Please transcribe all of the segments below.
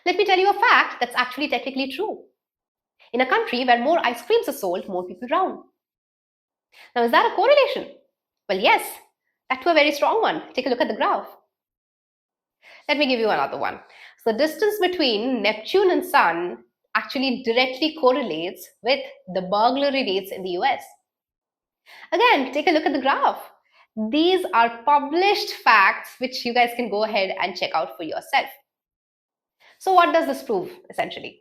Let me tell you a fact that's actually technically true. In a country where more ice creams are sold, more people drown. Now, is that a correlation? Well, yes, that to a very strong one. Take a look at the graph. Let me give you another one. So, the distance between Neptune and Sun actually directly correlates with the burglary rates in the US. Again, take a look at the graph. These are published facts which you guys can go ahead and check out for yourself. So, what does this prove essentially?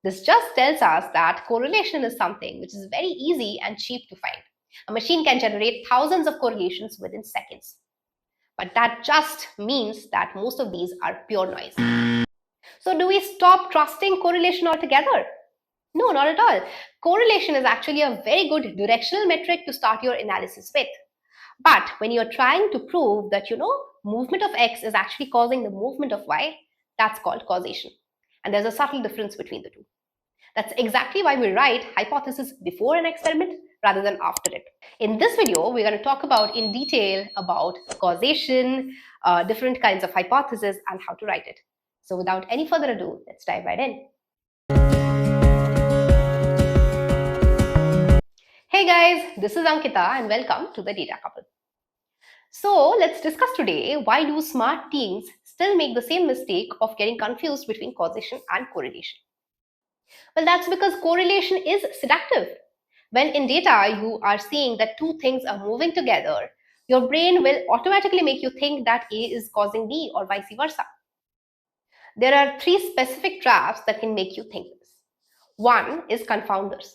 This just tells us that correlation is something which is very easy and cheap to find. A machine can generate thousands of correlations within seconds. But that just means that most of these are pure noise. So do we stop trusting correlation altogether? No, not at all. Correlation is actually a very good directional metric to start your analysis with. But when you're trying to prove that, movement of X is actually causing the movement of Y, that's called causation. And there's a subtle difference between the two. That's exactly why we write hypothesis before an experiment rather than after it. In this video, we're going to talk about in detail about causation, different kinds of hypotheses, and how to write it. So without any further ado, let's dive right in. Hey guys, this is Ankita and welcome to the Data Couple. So let's discuss today, why do smart teens still make the same mistake of getting confused between causation and correlation? Well, that's because correlation is seductive. When in data you are seeing that two things are moving together, your brain will automatically make you think that A is causing B or vice versa. There are three specific traps that can make you think this. One is confounders.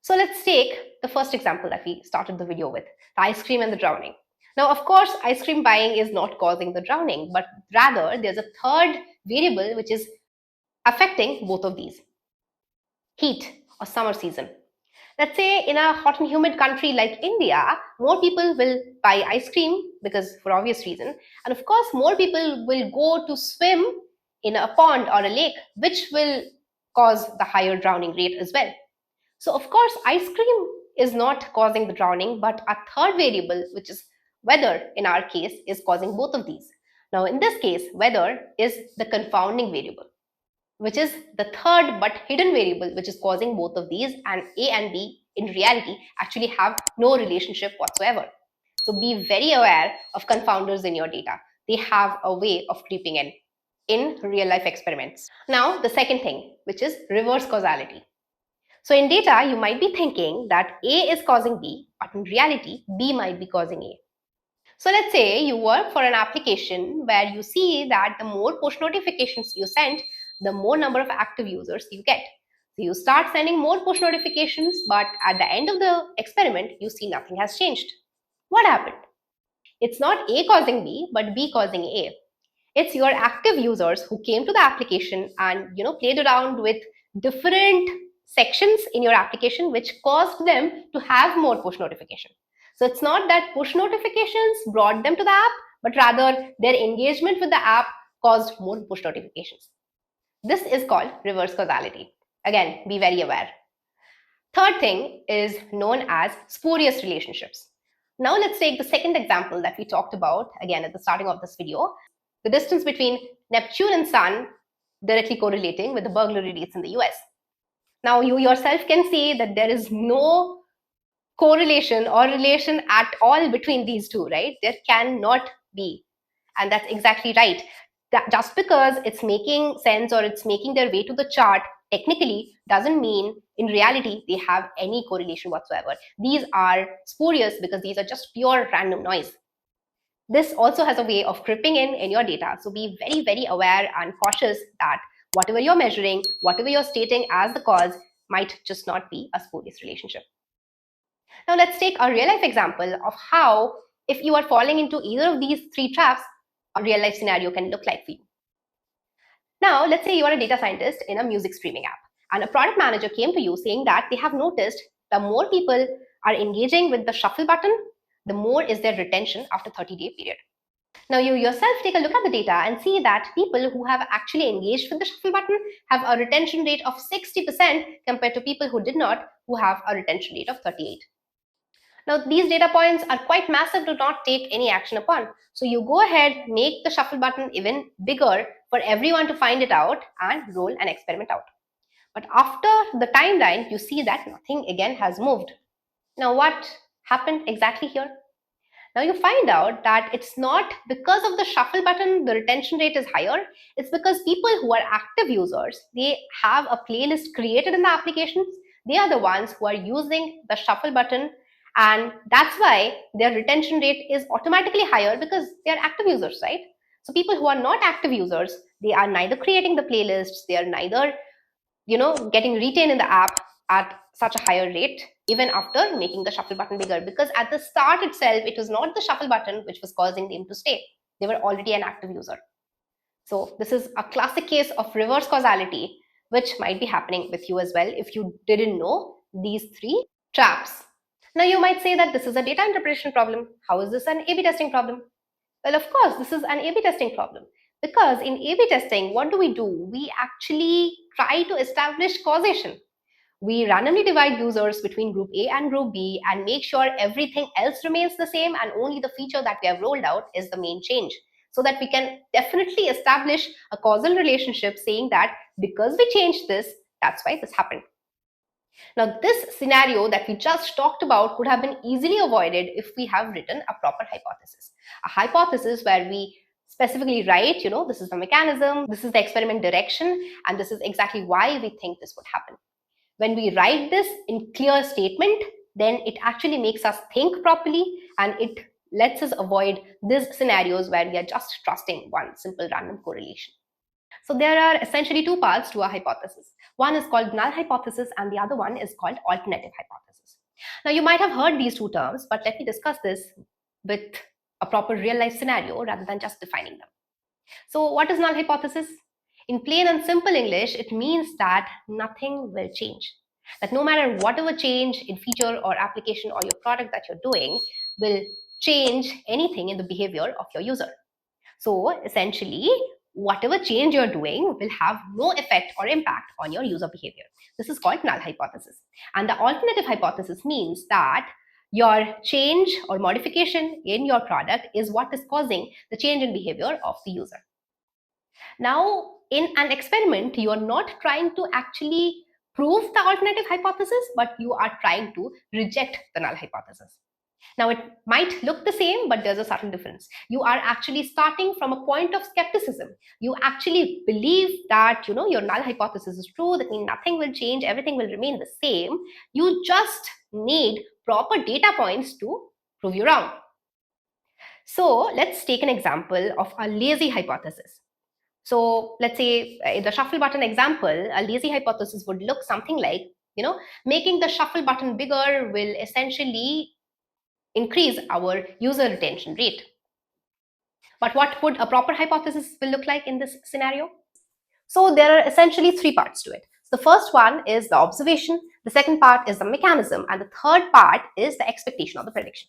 So let's take the first example that we started the video with, the ice cream and the drowning. Now, of course, ice cream buying is not causing the drowning, but rather there's a third variable which is affecting both of these. Heat or summer season. Let's say in a hot and humid country like India, more people will buy ice cream because for obvious reason. And of course, more people will go to swim in a pond or a lake, which will cause the higher drowning rate as well. So of course, ice cream is not causing the drowning, but a third variable, which is weather in our case, is causing both of these. Now in this case, weather is the confounding variable, which is the third but hidden variable which is causing both of these, and A and B in reality actually have no relationship whatsoever. So be very aware of confounders in your data. They have a way of creeping in real life experiments. Now the second thing, which is reverse causality. So in data, you might be thinking that A is causing B, but in reality, B might be causing A. So let's say you work for an application where you see that the more push notifications you send, the more number of active users you get. So you start sending more push notifications, but at the end of the experiment, you see nothing has changed. What happened? It's not A causing B, but B causing A. It's your active users who came to the application and played around with different sections in your application, which caused them to have more push notifications. So it's not that push notifications brought them to the app, but rather their engagement with the app caused more push notifications. This is called reverse causality. Again, be very aware. Third thing is known as spurious relationships. Now let's take the second example that we talked about again at the starting of this video. The distance between Neptune and Sun directly correlating with the burglary rates in the US. Now you yourself can see that there is no correlation or relation at all between these two, right? There cannot be. And that's exactly right. That just because it's making sense or it's making their way to the chart technically doesn't mean in reality they have any correlation whatsoever. These are spurious because these are just pure random noise. This also has a way of creeping in your data. So be very, very aware and cautious that whatever you're measuring, whatever you're stating as the cause might just not be a spurious relationship. Now let's take a real life example of how, if you are falling into either of these three traps, a real life scenario can look like for you. Now let's say you are a data scientist in a music streaming app, and a product manager came to you saying that they have noticed the more people are engaging with the shuffle button, the more is their retention after 30-day period. Now you yourself take a look at the data and see that people who have actually engaged with the shuffle button have a retention rate of 60% compared to people who did not, who have a retention rate of 38%. Now, these data points are quite massive to not take any action upon. So you go ahead, make the shuffle button even bigger for everyone to find it out and roll an experiment out. But after the timeline, you see that nothing again has moved. Now, what happened exactly here? Now you find out that it's not because of the shuffle button the retention rate is higher. It's because people who are active users, they have a playlist created in the applications. They are the ones who are using the shuffle button, and that's why their retention rate is automatically higher because they are active users, right? So people who are not active users, they are neither creating the playlists, they are neither getting retained in the app at such a higher rate even after making the shuffle button bigger, because at the start itself it was not the shuffle button which was causing them to stay. They were already an active user. So this is a classic case of reverse causality, which might be happening with you as well if you didn't know these three traps. Now you might say that this is a data interpretation problem. How is this an A/B testing problem? Well, of course, this is an A/B testing problem, because in A/B testing, what do? We actually try to establish causation. We randomly divide users between group A and group B and make sure everything else remains the same and only the feature that we have rolled out is the main change, so that we can definitely establish a causal relationship saying that because we changed this, that's why this happened. Now, this scenario that we just talked about could have been easily avoided if we have written a proper hypothesis. A hypothesis where we specifically write, this is the mechanism, this is the experiment direction, and this is exactly why we think this would happen. When we write this in clear statement, then it actually makes us think properly and it lets us avoid these scenarios where we are just trusting one simple random correlation. So there are essentially two parts to a hypothesis. One is called null hypothesis and the other one is called alternative hypothesis. Now you might have heard these two terms, but let me discuss this with a proper real life scenario rather than just defining them. So what is null hypothesis? In plain and simple English, it means that nothing will change. That no matter whatever change in feature or application or your product that you're doing will change anything in the behavior of your user. So essentially, whatever change you're doing will have no effect or impact on your user behavior. This is called null hypothesis. And the alternative hypothesis means that your change or modification in your product is what is causing the change in behavior of the user. Now, in an experiment, you are not trying to actually prove the alternative hypothesis, but you are trying to reject the null hypothesis. Now, it might look the same, but there's a subtle difference. You are actually starting from a point of skepticism. You actually believe that, your null hypothesis is true. That means nothing will change. Everything will remain the same. You just need proper data points to prove you wrong. So let's take an example of a lazy hypothesis. So let's say in the shuffle button example, a lazy hypothesis would look something like, making the shuffle button bigger will essentially increase our user retention rate. But what would a proper hypothesis will look like in this scenario? So there are essentially three parts to it. The first one is the observation, the second part is the mechanism, and the third part is the expectation or the prediction.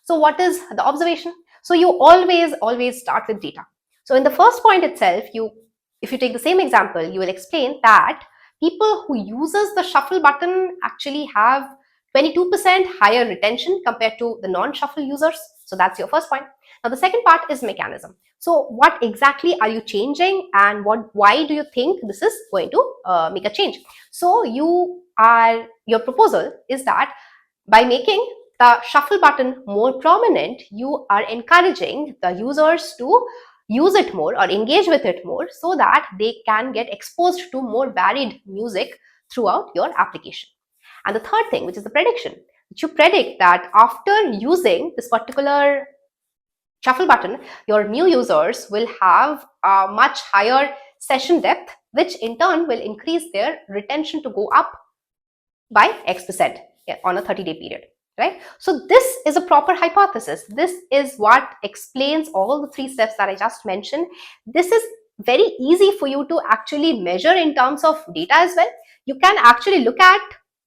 So what is the observation? So you always start with data. So in the first point itself, if you take the same example, you will explain that people who uses the shuffle button actually have 22% higher retention compared to the non-shuffle users. So that's your first point. Now the second part is mechanism. So what exactly are you changing and why do you think this is going to make a change? So your proposal is that by making the shuffle button more prominent, you are encouraging the users to use it more or engage with it more so that they can get exposed to more varied music throughout your application. And the third thing, which is the prediction, you predict that after using this particular shuffle button, your new users will have a much higher session depth, which in turn will increase their retention to go up by X% on a 30-day period. Right? So this is a proper hypothesis. This is what explains all the three steps that I just mentioned. This is very easy for you to actually measure in terms of data as well. You can actually look at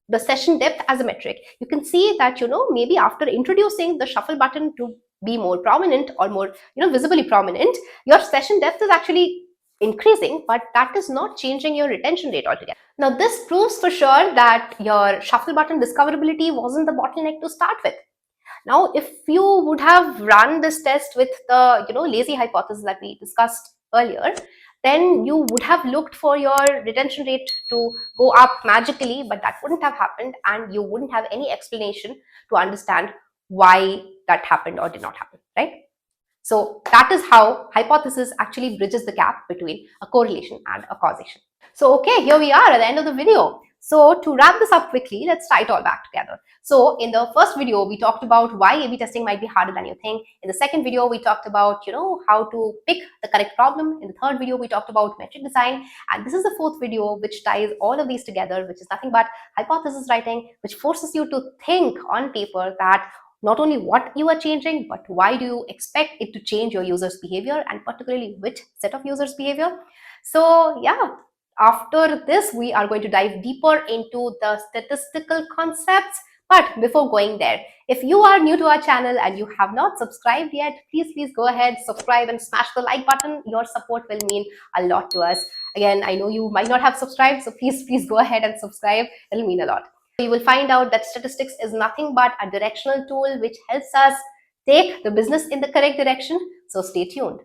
the session depth as a metric. You can see that, maybe after introducing the shuffle button to be more prominent or more, visibly prominent, your session depth is actually increasing, but that is not changing your retention rate altogether. Now, this proves for sure that your shuffle button discoverability wasn't the bottleneck to start with. Now, if you would have run this test with the lazy hypothesis that we discussed earlier, then you would have looked for your retention rate to go up magically, but that wouldn't have happened, and you wouldn't have any explanation to understand why that happened or did not happen, right? So that is how hypothesis actually bridges the gap between a correlation and a causation. So, okay, here we are at the end of the video. So to wrap this up quickly, let's tie it all back together. So in the first video, we talked about why A/B testing might be harder than you think. In the second video, we talked about, how to pick the correct problem. In the third video, we talked about metric design. And this is the fourth video, which ties all of these together, which is nothing but hypothesis writing, which forces you to think on paper that not only what you are changing, but why do you expect it to change your users' behavior, and particularly which set of users' behavior. So yeah, after this, we are going to dive deeper into the statistical concepts. But before going there, if you are new to our channel and you have not subscribed yet, please go ahead, subscribe and smash the like button. Your support will mean a lot to us. Again, I know you might not have subscribed, so please go ahead and subscribe. It'll mean a lot. You will find out that statistics is nothing but a directional tool which helps us take the business in the correct direction. So stay tuned.